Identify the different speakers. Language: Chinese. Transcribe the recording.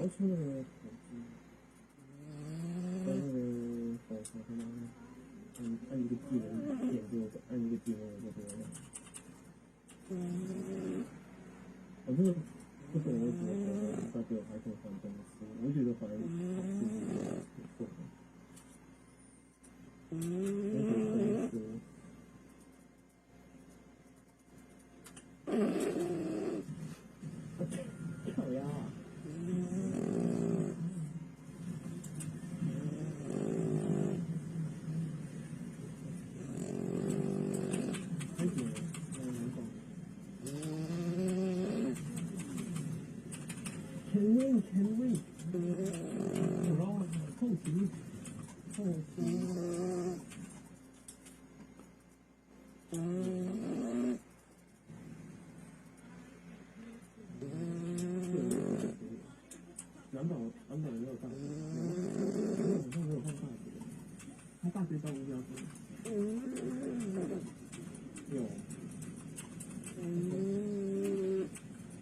Speaker 1: 要出那个口技，在那个手上他妈按一个技能点就按一个技能我就多了。我这个不懂为什么大哥还可以换东西，我觉得还挺错的。我可以换东西。烤鸭啊！还行，can win，然后后期，蓝宝也有大学，好像没有换大学，他大学到无聊生，有。